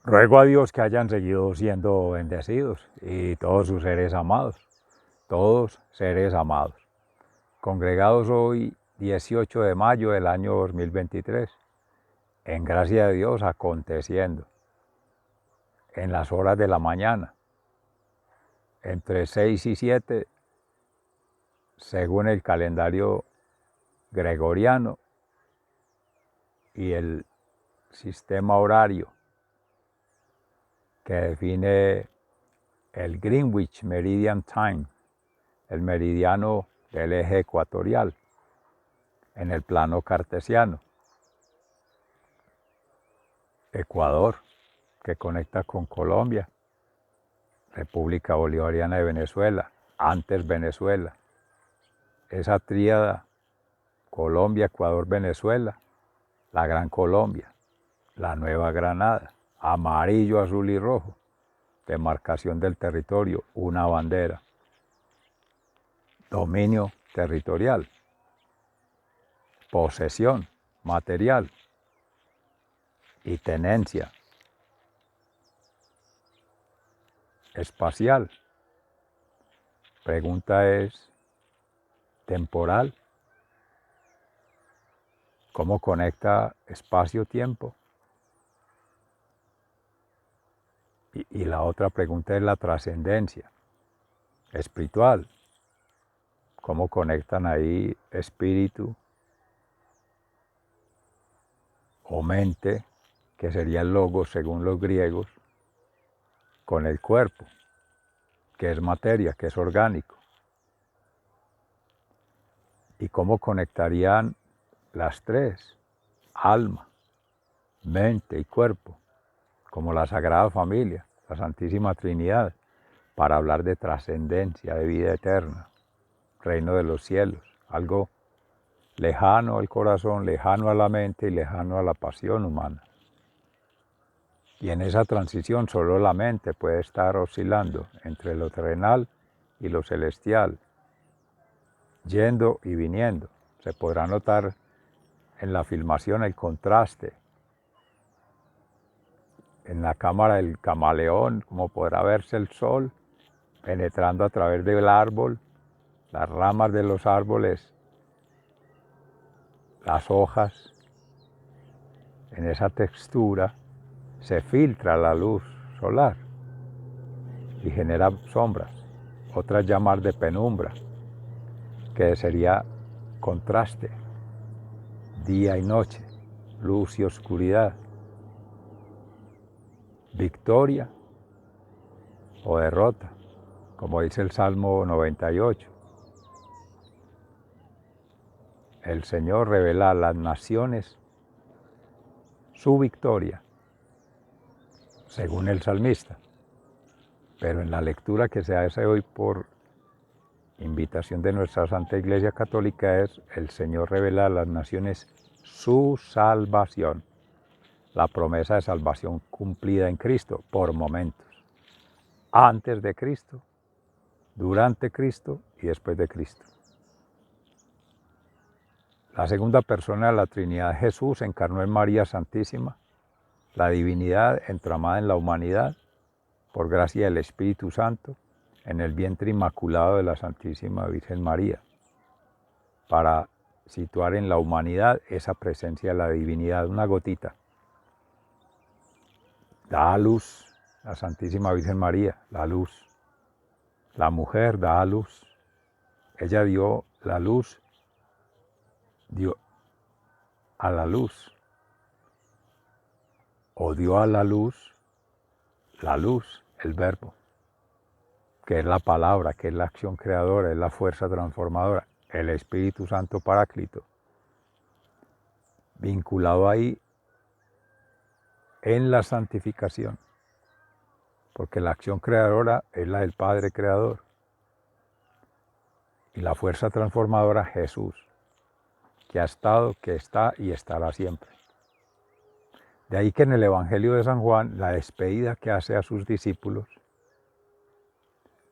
Ruego a Dios que hayan seguido siendo bendecidos y todos sus seres amados, todos seres amados. Congregados hoy 18 de mayo del año 2023, en gracia de Dios aconteciendo, en las horas de la mañana, entre 6 y 7, según el calendario gregoriano y el sistema horario que define el Greenwich Meridian Time, el meridiano del eje ecuatorial, en el plano cartesiano. Ecuador, que conecta con Colombia, República Bolivariana de Venezuela, antes Venezuela. Esa tríada, Colombia, Ecuador, Venezuela, la Gran Colombia, la Nueva Granada, amarillo, azul y rojo, demarcación del territorio, una bandera, dominio territorial, posesión material y tenencia espacial. Pregunta es, temporal, ¿cómo conecta espacio-tiempo? Y la otra pregunta es la trascendencia espiritual. ¿Cómo conectan ahí espíritu o mente, que sería el logos según los griegos, con el cuerpo, que es materia, que es orgánico? ¿Y cómo conectarían las tres, alma, mente y cuerpo, como la Sagrada Familia, la Santísima Trinidad, para hablar de trascendencia, de vida eterna, reino de los cielos, algo lejano al corazón, lejano a la mente y lejano a la pasión humana? Y en esa transición solo la mente puede estar oscilando entre lo terrenal y lo celestial, yendo y viniendo. Se podrá notar en la filmación el contraste. En la cámara del camaleón, como podrá verse el sol penetrando a través del árbol, las ramas de los árboles, las hojas. En esa textura se filtra la luz solar y genera sombras, otras llamas de penumbra, que sería contraste, día y noche, luz y oscuridad, victoria o derrota, como dice el Salmo 98. El Señor revela a las naciones su victoria, según el salmista. Pero en la lectura que se hace hoy por invitación de nuestra Santa Iglesia Católica es: el Señor revela a las naciones su salvación, la promesa de salvación cumplida en Cristo por momentos, antes de Cristo, durante Cristo y después de Cristo. La segunda persona de la Trinidad, Jesús, encarnó en María Santísima, la divinidad entramada en la humanidad, por gracia del Espíritu Santo, en el vientre inmaculado de la Santísima Virgen María, para situar en la humanidad esa presencia de la divinidad, una gotita. Da a luz la Santísima Virgen María, la luz. La mujer da a luz. Ella dio la luz, dio a la luz, o dio a la luz, el verbo, que es la palabra, que es la acción creadora, es la fuerza transformadora, el Espíritu Santo Paráclito, vinculado ahí en la santificación, porque la acción creadora es la del Padre Creador y la fuerza transformadora Jesús, que ha estado, que está y estará siempre. De ahí que en el Evangelio de San Juan, la despedida que hace a sus discípulos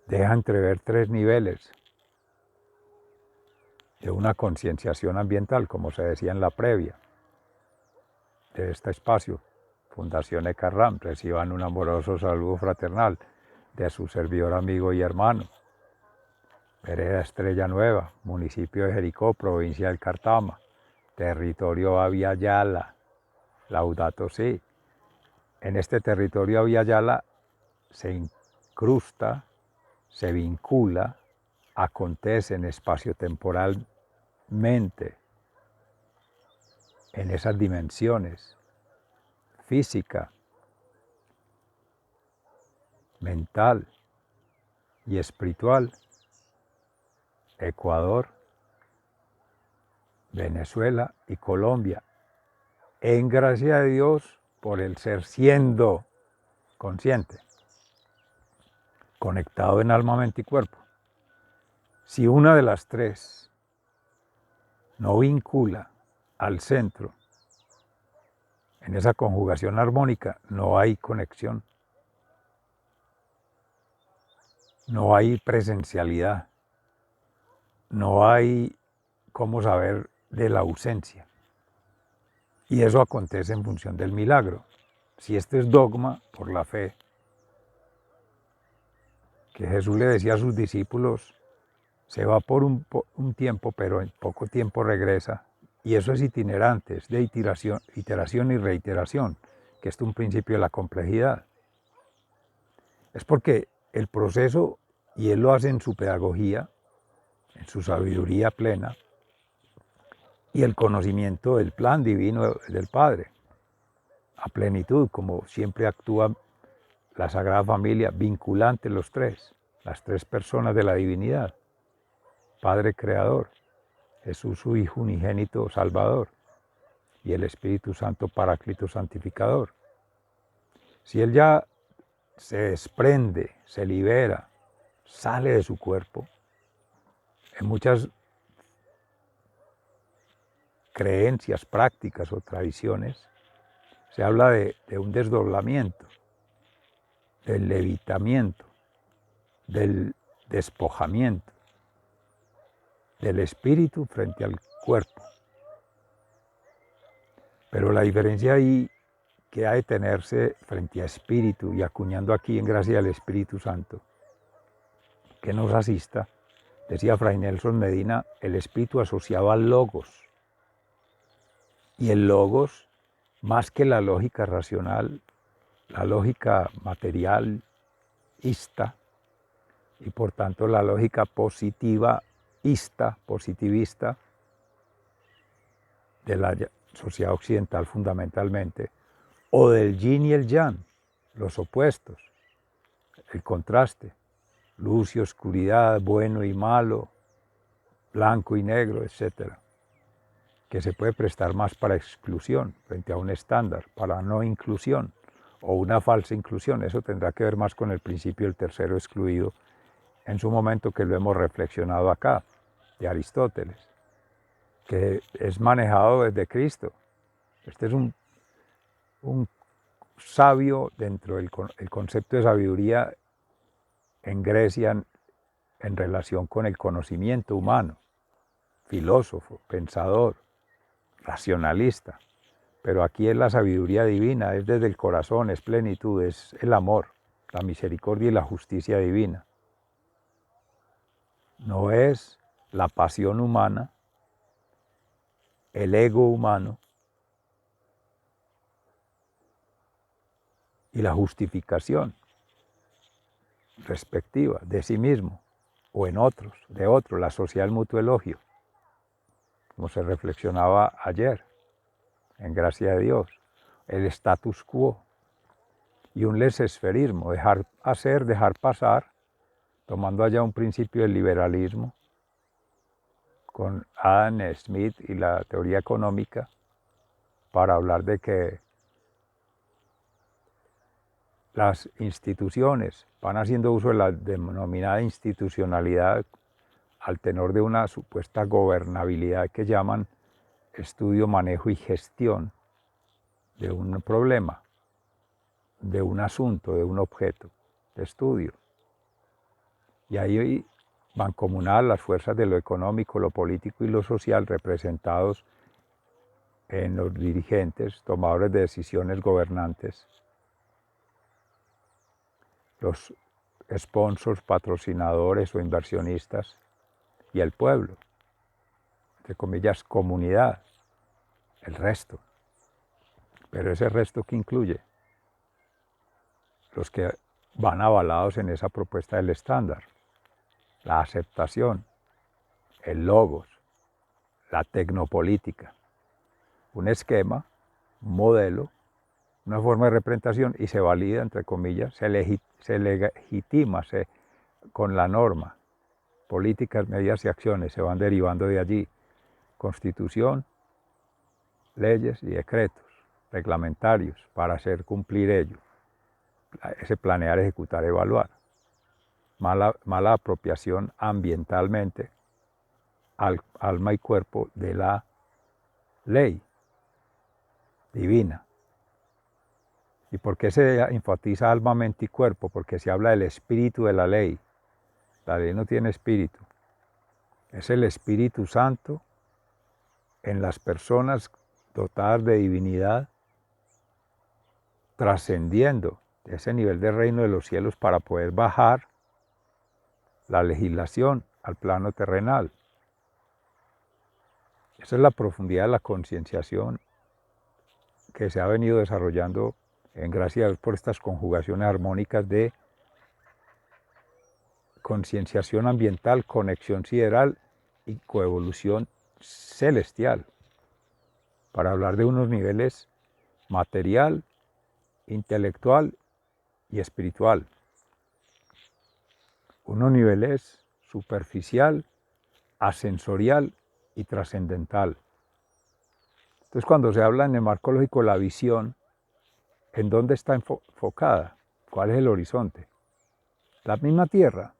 deja entrever tres niveles de una concienciación ambiental, como se decía en la previa de este espacio Fundación Ecarram. Reciban un amoroso saludo fraternal de su servidor, amigo y hermano. Vereda Estrella Nueva, municipio de Jericó, provincia del Cartama, territorio Abya Yala, Laudato Si. En este territorio Abya Yala se incrusta, se vincula, acontecen espaciotemporalmente en esas dimensiones física, mental y espiritual, Ecuador, Venezuela y Colombia, en gracia de Dios por el ser siendo consciente, conectado en alma, mente y cuerpo. Si una de las tres no vincula al centro, en esa conjugación armónica no hay conexión, no hay presencialidad, no hay cómo saber de la ausencia. Y eso acontece en función del milagro. Si este es dogma por la fe, que Jesús le decía a sus discípulos, se va por un tiempo, pero en poco tiempo regresa. Y eso es itinerante, es de iteración y reiteración, que es un principio de la complejidad. Es porque el proceso, y él lo hace en su pedagogía, en su sabiduría plena, y el conocimiento del plan divino del Padre, a plenitud, como siempre actúa la Sagrada Familia, vinculante los tres, las tres personas de la divinidad, Padre Creador, Jesús su Hijo unigénito Salvador, y el Espíritu Santo Paráclito Santificador. Si él ya se desprende, se libera, sale de su cuerpo, en muchas creencias, prácticas o tradiciones, se habla de un desdoblamiento, del levitamiento, del despojamiento del espíritu frente al cuerpo. Pero la diferencia ahí que ha de tenerse frente a espíritu, y acuñando aquí en gracia del Espíritu Santo, que nos asista, decía Fray Nelson Medina, el espíritu asociado al logos. Y el logos, más que la lógica racional, la lógica materialista, y por tanto la lógica positivista de la sociedad occidental fundamentalmente, o del yin y el yang, los opuestos, el contraste, luz y oscuridad, bueno y malo, blanco y negro, etc., que se puede prestar más para exclusión frente a un estándar, para no inclusión o una falsa inclusión. Eso tendrá que ver más con el principio del tercero excluido, en su momento, que lo hemos reflexionado acá, de Aristóteles, que es manejado desde Cristo. Este es un sabio dentro del concepto de sabiduría en Grecia en relación con el conocimiento humano, filósofo, pensador, racionalista. Pero aquí es la sabiduría divina, es desde el corazón, es plenitud, es el amor, la misericordia y la justicia divina. No es la pasión humana, el ego humano y la justificación respectiva de sí mismo o en otros, de otros, la sociedad del mutuo elogio, como se reflexionaba ayer, en gracia de Dios, el status quo y un laissez-faireismo, dejar hacer, dejar pasar, tomando allá un principio del liberalismo, con Adam Smith y la teoría económica, para hablar de que las instituciones van haciendo uso de la denominada institucionalidad al tenor de una supuesta gobernabilidad que llaman estudio, manejo y gestión de un problema, de un asunto, de un objeto de estudio. Y ahí mancomunadas las fuerzas de lo económico, lo político y lo social representados en los dirigentes, tomadores de decisiones, gobernantes, los sponsors, patrocinadores o inversionistas y el pueblo, entre comillas, comunidad, el resto. Pero ese resto que incluye los que van avalados en esa propuesta del estándar, la aceptación, el logos, la tecnopolítica, un esquema, un modelo, una forma de representación y se valida, entre comillas, se legitima con la norma. Políticas, medidas y acciones se van derivando de allí. Constitución, leyes y decretos reglamentarios para hacer cumplir ello. Ese planear, ejecutar, evaluar. Mala apropiación ambientalmente, alma y cuerpo de la ley divina. ¿Y por qué se enfatiza alma, mente y cuerpo? Porque se habla del espíritu de la ley. La ley no tiene espíritu. Es el Espíritu Santo en las personas dotadas de divinidad, trascendiendo ese nivel de reino de los cielos para poder bajar la legislación al plano terrenal. Esa es la profundidad de la concienciación que se ha venido desarrollando en gracia a Dios por estas conjugaciones armónicas de concienciación ambiental, conexión sideral y coevolución celestial, para hablar de unos niveles material, intelectual y espiritual. Unos niveles superficial, ascensorial y trascendental. Entonces, cuando se habla en el marco lógico, la visión, ¿en dónde está enfocada? ¿Cuál es el horizonte? La misma tierra,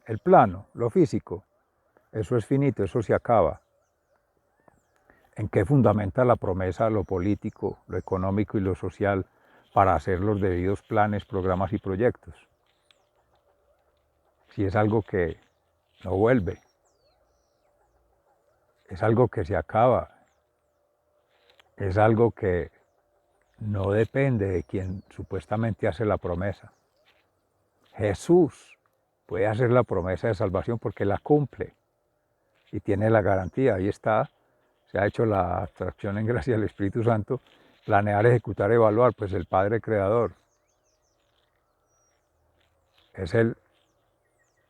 el plano, lo físico, eso es finito, eso se acaba. ¿En qué fundamenta la promesa lo político, lo económico y lo social para hacer los debidos planes, programas y proyectos? Si es algo que no vuelve, es algo que se acaba, es algo que no depende de quien supuestamente hace la promesa. Jesús puede hacer la promesa de salvación porque la cumple y tiene la garantía. Ahí está, se ha hecho la abstracción en gracia del Espíritu Santo, planear, ejecutar, evaluar, pues el Padre Creador es el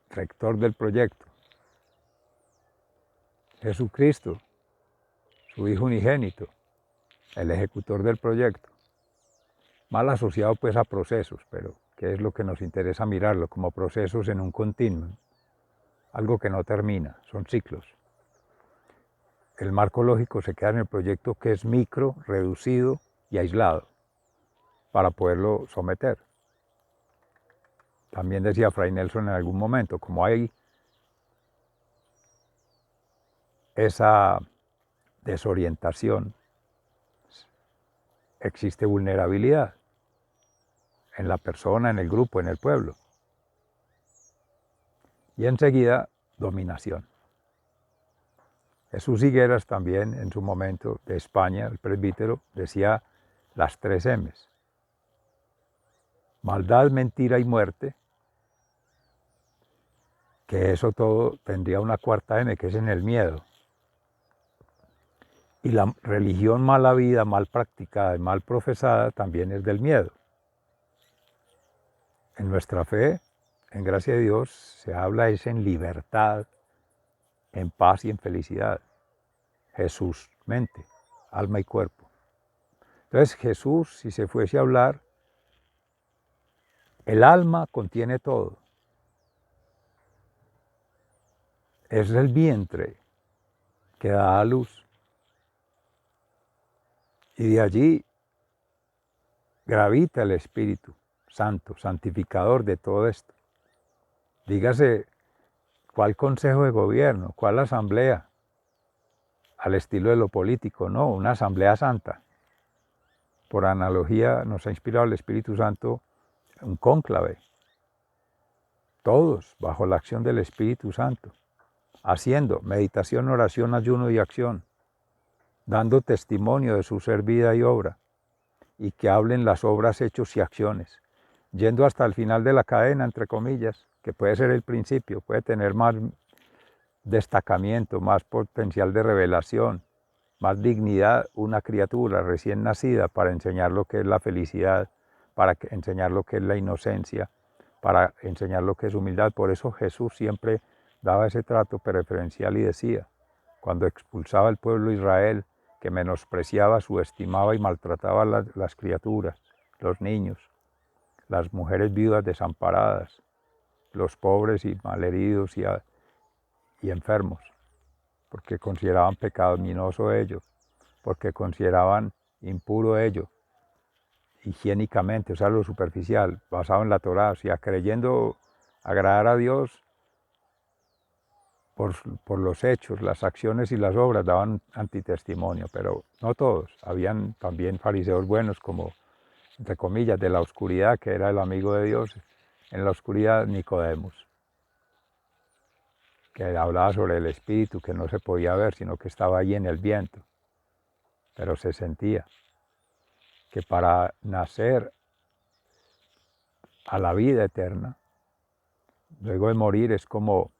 rector del proyecto. Jesucristo, su Hijo unigénito, el ejecutor del proyecto. Mal asociado pues a procesos, pero que es lo que nos interesa mirarlo, como procesos en un continuum, algo que no termina, son ciclos. El marco lógico se queda en el proyecto que es micro, reducido y aislado, para poderlo someter. También decía Fray Nelson en algún momento, como hay esa desorientación, existe vulnerabilidad en la persona, en el grupo, en el pueblo. Y enseguida, dominación. Jesús Higueras también, en su momento, de España, el presbítero, decía las 3 M's. Maldad, mentira y muerte, que eso todo tendría una 4ª M, que es en el miedo. Y la religión mal habida, mal practicada y mal profesada también es del miedo. En nuestra fe, en gracia de Dios, se habla es en libertad, en paz y en felicidad. Jesús, mente, alma y cuerpo. Entonces Jesús, si se fuese a hablar, el alma contiene todo. Es el vientre que da a luz. Y de allí gravita el Espíritu Santo, santificador de todo esto. Dígase, ¿cuál consejo de gobierno? ¿Cuál asamblea? Al estilo de lo político, no, una asamblea santa. Por analogía nos ha inspirado el Espíritu Santo un cónclave. Todos bajo la acción del Espíritu Santo, haciendo meditación, oración, ayuno y acción. dando testimonio de su ser, vida y obra, y que hablen las obras, hechos y acciones, yendo hasta el final de la cadena, entre comillas, que puede ser el principio, puede tener más destacamiento, más potencial de revelación, más dignidad una criatura recién nacida para enseñar lo que es la felicidad, para enseñar lo que es la inocencia, para enseñar lo que es humildad. Por eso Jesús siempre daba ese trato preferencial y decía, cuando expulsaba al pueblo de Israel, que menospreciaba, subestimaba y maltrataba a las criaturas, los niños, las mujeres viudas desamparadas, los pobres y malheridos y enfermos, porque consideraban pecaminoso ello, porque consideraban impuro ello, higiénicamente, o sea, lo superficial, basado en la Torá, o sea, creyendo agradar a Dios por los hechos, las acciones y las obras daban antitestimonio, pero no todos, habían también fariseos buenos como, entre comillas, de la oscuridad, que era el amigo de Dios, en la oscuridad Nicodemos, que hablaba sobre el espíritu, que no se podía ver, sino que estaba ahí en el viento, pero se sentía que para nacer a la vida eterna, luego de morir, es como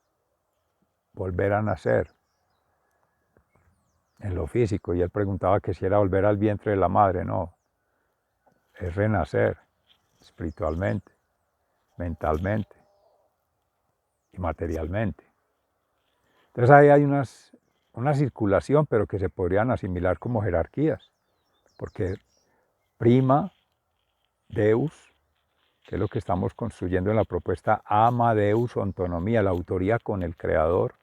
volver a nacer en lo físico. Y él preguntaba que si era volver al vientre de la madre. No, es renacer espiritualmente, mentalmente y materialmente. Entonces ahí hay una circulación, pero que se podrían asimilar como jerarquías, porque prima Deus, que es lo que estamos construyendo en la propuesta Amadeus, autonomía, la autoría con el Creador,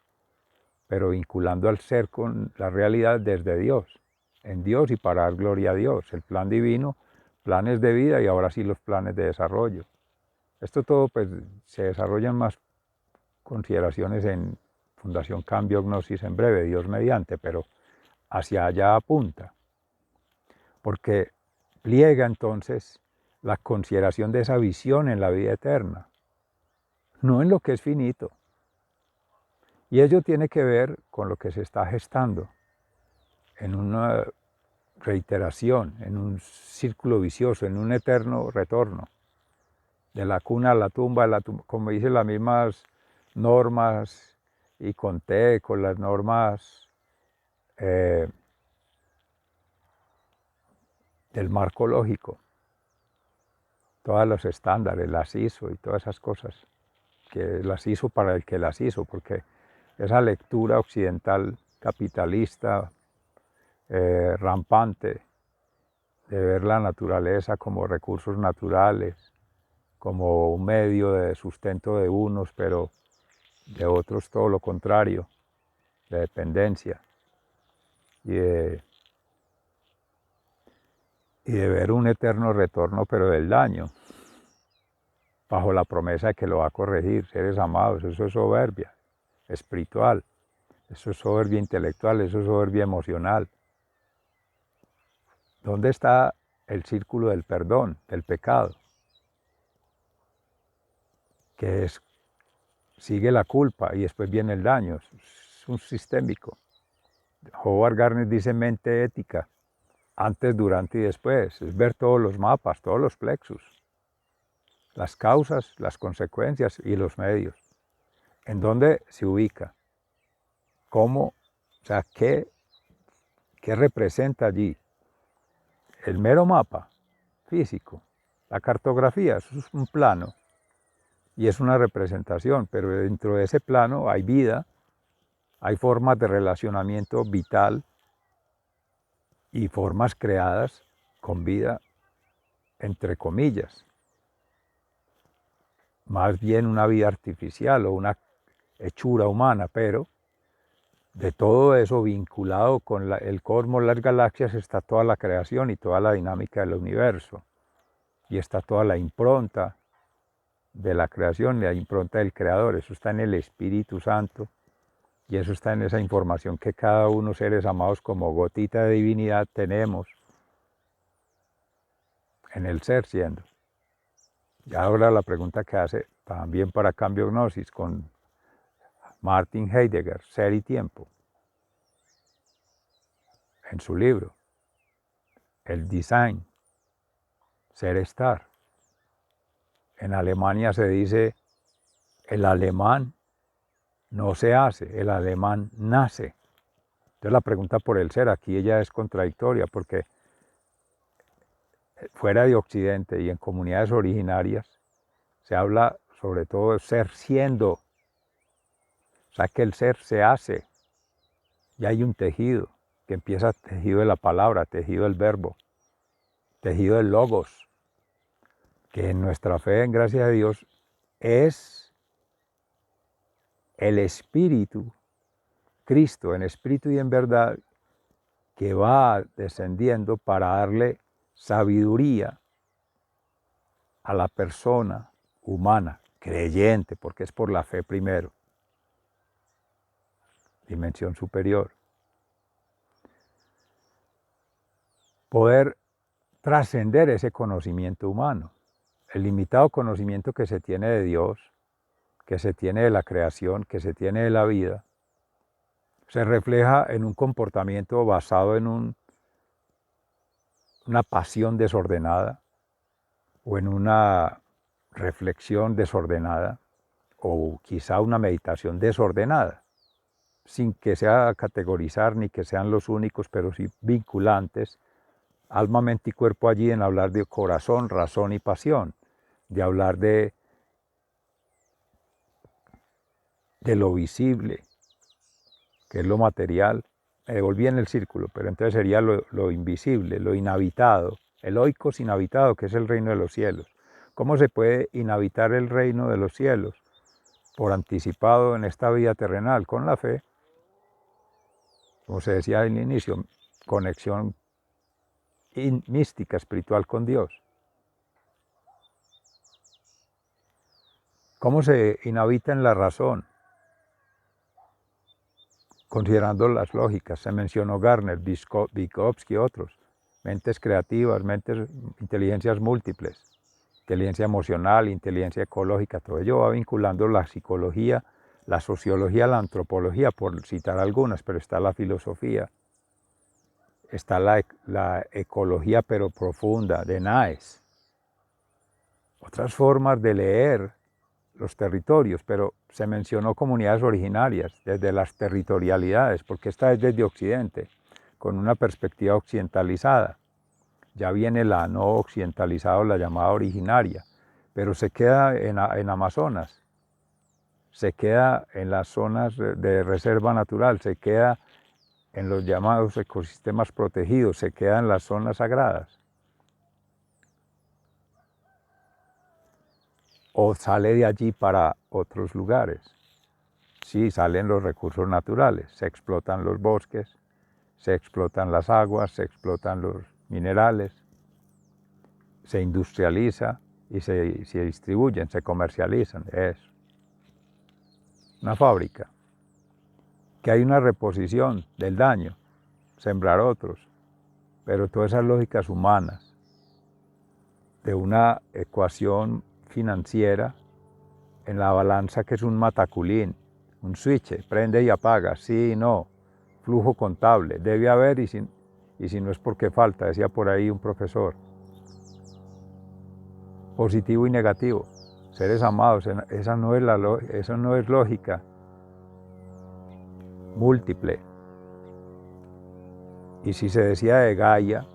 pero vinculando al ser con la realidad desde Dios, en Dios y para dar gloria a Dios. El plan divino, planes de vida y ahora sí los planes de desarrollo. Esto todo pues se desarrolla en más consideraciones en Fundación Cambio Gnosis en breve, Dios mediante, pero hacia allá apunta, porque pliega entonces la consideración de esa visión en la vida eterna, no en lo que es finito. Y ello tiene que ver con lo que se está gestando en una reiteración, en un círculo vicioso, en un eterno retorno, de la cuna a la tumba, como dicen las mismas normas, y conté con las normas del marco lógico, todos los estándares, las ISO y todas esas cosas, que las hizo para el que las hizo, porque esa lectura occidental capitalista, rampante, de ver la naturaleza como recursos naturales, como un medio de sustento de unos, pero de otros todo lo contrario, de dependencia, y de ver un eterno retorno, pero del daño, bajo la promesa de que lo va a corregir. Seres amados, eso es soberbia espiritual, eso es soberbia intelectual, eso es soberbia emocional. ¿Dónde está el círculo del perdón, del pecado? Que sigue la culpa y después viene el daño, es un sistémico. Howard Gardner dice mente ética, antes, durante y después, es ver todos los mapas, todos los plexus, las causas, las consecuencias y los medios. ¿En dónde se ubica? ¿Cómo? O sea, ¿qué representa allí? El mero mapa físico, la cartografía, eso es un plano y es una representación, pero dentro de ese plano hay vida, hay formas de relacionamiento vital y formas creadas con vida, entre comillas. Más bien una vida artificial o una hechura humana, pero de todo eso vinculado con el cosmos, las galaxias, está toda la creación y toda la dinámica del universo. Y está toda la impronta de la creación, la impronta del Creador. Eso está en el Espíritu Santo y eso está en esa información que cada uno, seres amados, como gotita de divinidad, tenemos en el ser siendo. Y ahora la pregunta que hace también para Cambio Gnosis con Martin Heidegger, ser y tiempo. en su libro, el design, ser estar. En Alemania se dice, el alemán no se hace, el alemán nace. Entonces la pregunta por el ser aquí ella es contradictoria porque fuera de Occidente y en comunidades originarias se habla sobre todo de ser siendo. O sea que el ser se hace y hay un tejido que empieza tejido de la palabra, tejido del verbo, tejido del logos, que en nuestra fe, en gracia de Dios, es el Espíritu, Cristo, en espíritu y en verdad, que va descendiendo para darle sabiduría a la persona humana, creyente, porque es por la fe primero, dimensión superior. Poder trascender ese conocimiento humano, el limitado conocimiento que se tiene de Dios, que se tiene de la creación, que se tiene de la vida, se refleja en un comportamiento basado en una pasión desordenada o en una reflexión desordenada o quizá una meditación desordenada, sin que sea categorizar ni que sean los únicos, pero sí vinculantes, alma, mente y cuerpo allí en hablar de corazón, razón y pasión, de hablar de lo visible, que es lo material. Me devolví en el círculo, pero entonces sería lo invisible, lo inhabitado, el oikos inhabitado, que es el reino de los cielos. ¿Cómo se puede inhabitar el reino de los cielos? Por anticipado en esta vida terrenal, con la fe, como se decía al inicio, conexión mística, espiritual con Dios. ¿Cómo se inhabita en la razón? Considerando las lógicas, se mencionó Gardner, Vygotsky y otros, mentes creativas, inteligencias múltiples, inteligencia emocional, inteligencia ecológica, todo ello va vinculando la psicología, la sociología, la antropología, por citar algunas, pero está la filosofía, está la ecología pero profunda de Naes, otras formas de leer los territorios, pero se mencionó comunidades originarias, desde las territorialidades, porque esta es desde Occidente, con una perspectiva occidentalizada. Ya viene la no occidentalizada o la llamada originaria, pero se queda en Amazonas, se queda en las zonas de reserva natural, se queda en los llamados ecosistemas protegidos, se queda en las zonas sagradas. O sale de allí para otros lugares. Sí, salen los recursos naturales, se explotan los bosques, se explotan las aguas, se explotan los minerales, se industrializa y se distribuyen, se comercializan. Es una fábrica, que hay una reposición del daño, sembrar otros, pero todas esas lógicas humanas de una ecuación financiera en la balanza que es un mataculín, un switch, prende y apaga, sí y no, flujo contable, debe haber y si no es porque falta, decía por ahí un profesor. Positivo y negativo, seres amados, eso no es lógica múltiple. Y si se decía de Gaia,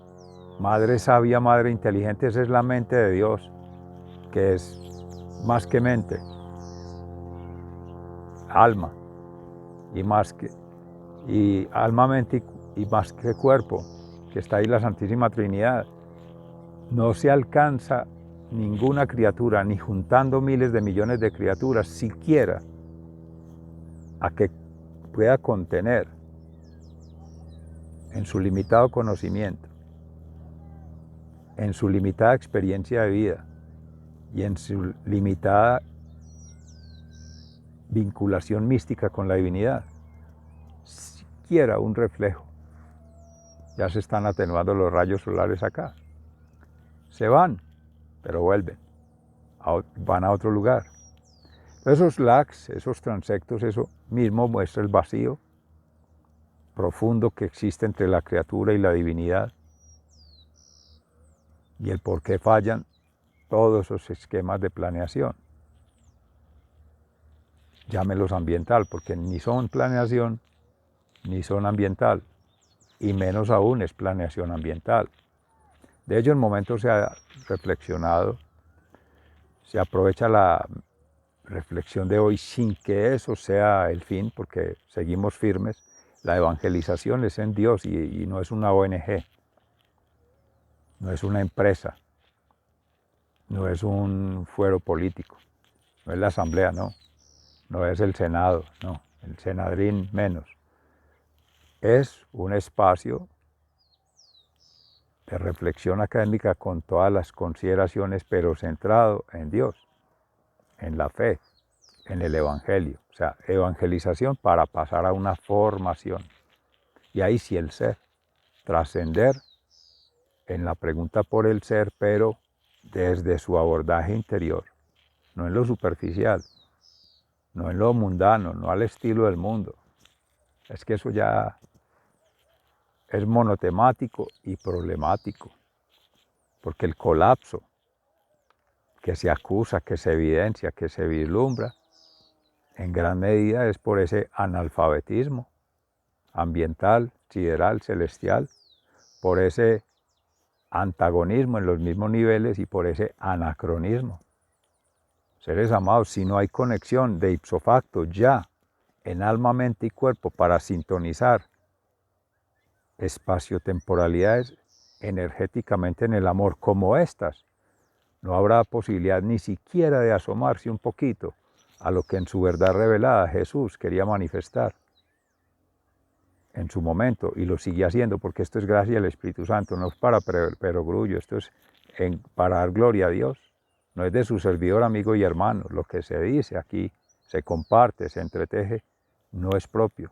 madre sabia, madre inteligente, esa es la mente de Dios, que es más que mente, alma, y alma, mente y más que cuerpo, que está ahí la Santísima Trinidad. No se alcanza ninguna criatura, ni juntando miles de millones de criaturas, siquiera a que pueda contener en su limitado conocimiento, en su limitada experiencia de vida y en su limitada vinculación mística con la divinidad, siquiera un reflejo. Ya se están atenuando los rayos solares acá. Se van, pero vuelven, van a otro lugar. Esos lags, esos transectos, eso mismo muestra el vacío, profundo que existe entre la criatura y la divinidad, y el por qué fallan todos esos esquemas de planeación. Llámelos ambiental, porque ni son planeación, ni son ambiental, y menos aún es planeación ambiental. De hecho, en momentos se ha reflexionado, se aprovecha la reflexión de hoy sin que eso sea el fin, porque seguimos firmes. La evangelización es en Dios y no es una ONG, no es una empresa, no es un fuero político, no es la asamblea, no es el Senado, no, el Senadrín menos. Es un espacio de reflexión académica con todas las consideraciones, pero centrado en Dios, en la fe, en el Evangelio. O sea, evangelización para pasar a una formación. Y ahí sí el ser, trascender en la pregunta por el ser, pero desde su abordaje interior, no en lo superficial, no en lo mundano, no al estilo del mundo. Es que eso ya es monotemático y problemático, porque el colapso que se acusa, que se evidencia, que se vislumbra, en gran medida es por ese analfabetismo ambiental, sideral, celestial, por ese antagonismo en los mismos niveles y por ese anacronismo. Seres amados, si no hay conexión de ipso facto ya en alma, mente y cuerpo para sintonizar espacio-temporalidades energéticamente en el amor como estas, no habrá posibilidad ni siquiera de asomarse un poquito a lo que en su verdad revelada Jesús quería manifestar en su momento, y lo sigue haciendo, porque esto es gracia del Espíritu Santo, no es para perogrullo, esto es para dar gloria a Dios, no es de su servidor, amigo y hermano. Lo que se dice aquí, se comparte, se entreteje, no es propio,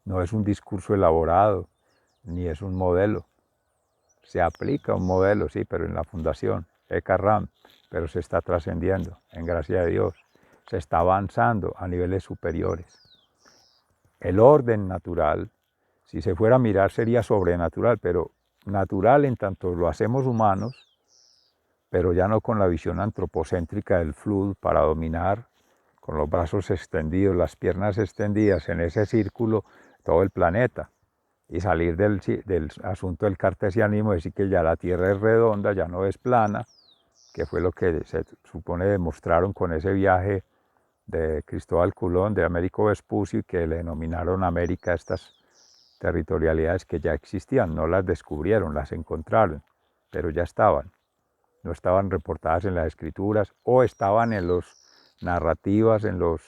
no es un discurso elaborado, ni es un modelo. Se aplica un modelo, sí, pero en la fundación, ECARRAM, pero se está trascendiendo, en gracia de Dios, se está avanzando a niveles superiores. El orden natural, si se fuera a mirar, sería sobrenatural, pero natural en tanto lo hacemos humanos, pero ya no con la visión antropocéntrica del flood para dominar, con los brazos extendidos, las piernas extendidas en ese círculo, todo el planeta, y salir del asunto del cartesianismo, decir que ya la Tierra es redonda, ya no es plana, que fue lo que se supone demostraron con ese viaje de Cristóbal Colón, de Américo Vespucio, y que le denominaron América estas territorialidades que ya existían, no las descubrieron, las encontraron, pero ya estaban, no estaban reportadas en las escrituras o estaban en las narrativas, en los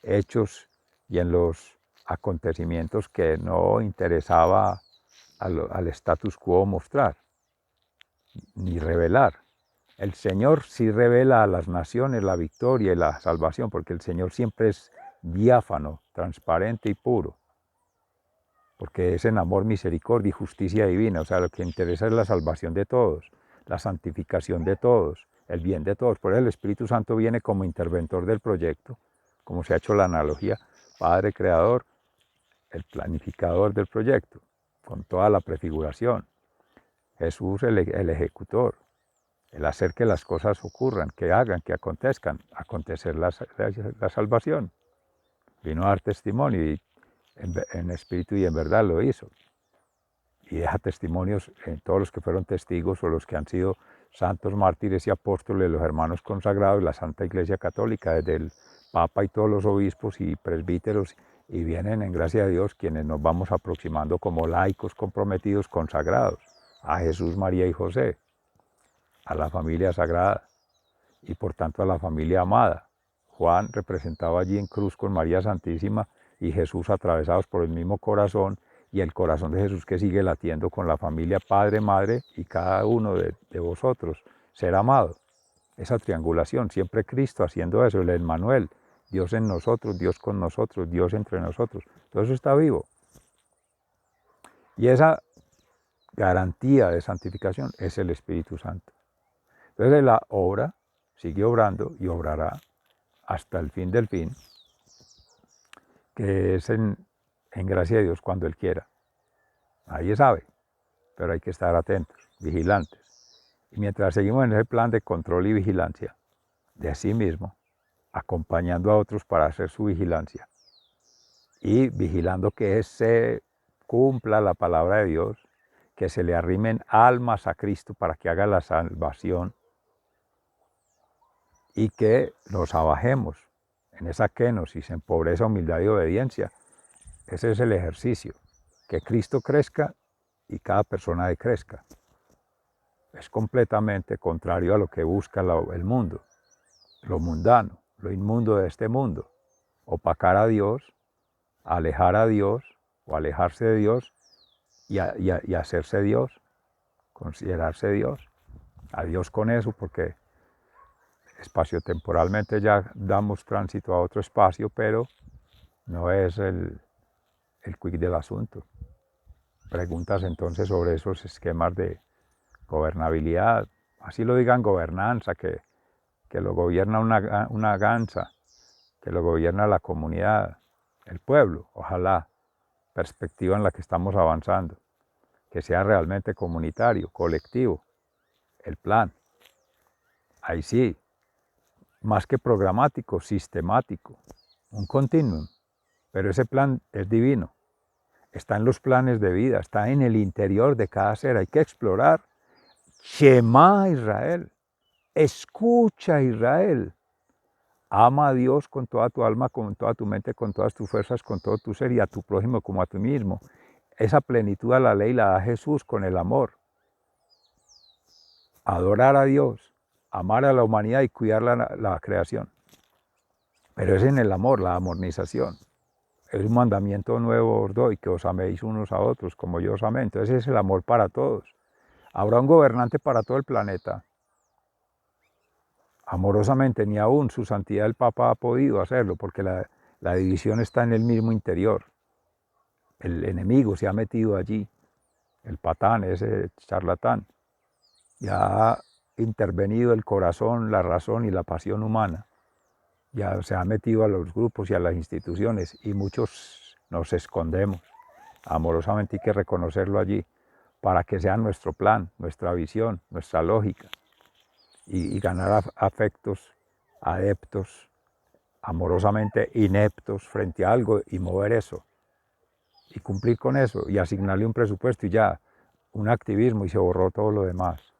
hechos y en los acontecimientos que no interesaba al status quo mostrar ni revelar. El Señor sí revela a las naciones la victoria y la salvación, porque el Señor siempre es diáfano, transparente y puro, porque es en amor, misericordia y justicia divina. O sea, lo que interesa es la salvación de todos, la santificación de todos, el bien de todos. Por eso el Espíritu Santo viene como interventor del proyecto, como se ha hecho la analogía, Padre Creador, el planificador del proyecto, con toda la prefiguración. Jesús el ejecutor, el hacer que las cosas ocurran, que hagan, que acontezcan, acontecer la salvación. Vino a dar testimonio y en espíritu y en verdad lo hizo. Y deja testimonios en todos los que fueron testigos o los que han sido santos, mártires y apóstoles, los hermanos consagrados, la Santa Iglesia Católica, desde el Papa y todos los obispos y presbíteros, y vienen en gracia de Dios quienes nos vamos aproximando como laicos comprometidos, consagrados a Jesús, María y José, a la familia sagrada y por tanto a la familia amada. Juan representaba allí en cruz con María Santísima y Jesús atravesados por el mismo corazón, y el corazón de Jesús que sigue latiendo con la familia Padre, Madre y cada uno de vosotros, ser amado. Esa triangulación, siempre Cristo haciendo eso, el Emmanuel, Dios en nosotros, Dios con nosotros, Dios entre nosotros. Todo eso está vivo. Y esa garantía de santificación es el Espíritu Santo. Entonces la obra sigue obrando y obrará hasta el fin del fin, que es en en gracia de Dios cuando Él quiera. Nadie sabe, pero hay que estar atentos, vigilantes. Y mientras seguimos en ese plan de control y vigilancia de sí mismo, acompañando a otros para hacer su vigilancia y vigilando que se cumpla la palabra de Dios, que se le arrimen almas a Cristo para que haga la salvación y que nos abajemos en esa kenosis, en pobreza, humildad y obediencia. Ese es el ejercicio, que Cristo crezca y cada persona decrezca. Es completamente contrario a lo que busca el mundo, lo mundano, lo inmundo de este mundo, opacar a Dios, alejar a Dios o alejarse de Dios y hacerse Dios, considerarse Dios. A Dios con eso, porque espaciotemporalmente ya damos tránsito a otro espacio, pero no es el quid del asunto. Preguntas entonces sobre esos esquemas de gobernabilidad, así lo digan gobernanza, que lo gobierna una gansa, que lo gobierna la comunidad, el pueblo, ojalá, perspectiva en la que estamos avanzando, que sea realmente comunitario, colectivo, el plan. Ahí sí, más que programático, sistemático, un continuum, pero ese plan es divino, está en los planes de vida, está en el interior de cada ser, hay que explorar. Shema Israel, escucha Israel, ama a Dios con toda tu alma, con toda tu mente, con todas tus fuerzas, con todo tu ser y a tu prójimo como a ti mismo. Esa plenitud a la ley la da Jesús con el amor. Adorar a Dios, amar a la humanidad y cuidar la creación. Pero es en el amor, la amornización. Es un mandamiento nuevo os doy, que os améis unos a otros como yo os amé. Entonces es el amor para todos. Habrá un gobernante para todo el planeta. Amorosamente, ni aún su santidad el Papa ha podido hacerlo, porque la división está en el mismo interior. El enemigo se ha metido allí, el patán, ese charlatán, y ha intervenido el corazón, la razón y la pasión humana. Ya se ha metido a los grupos y a las instituciones, y muchos nos escondemos. Amorosamente hay que reconocerlo allí, para que sea nuestro plan, nuestra visión, nuestra lógica, y ganar afectos, adeptos, amorosamente ineptos frente a algo y mover eso, y cumplir con eso, y asignarle un presupuesto y ya, un activismo y se borró todo lo demás.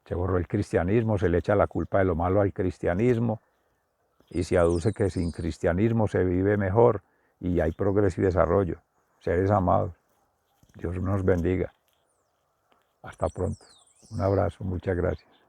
Se borró el cristianismo, se le echa la culpa de lo malo al cristianismo y se aduce que sin cristianismo se vive mejor y hay progreso y desarrollo. Seres amados, Dios nos bendiga. Hasta pronto. Un abrazo, muchas gracias.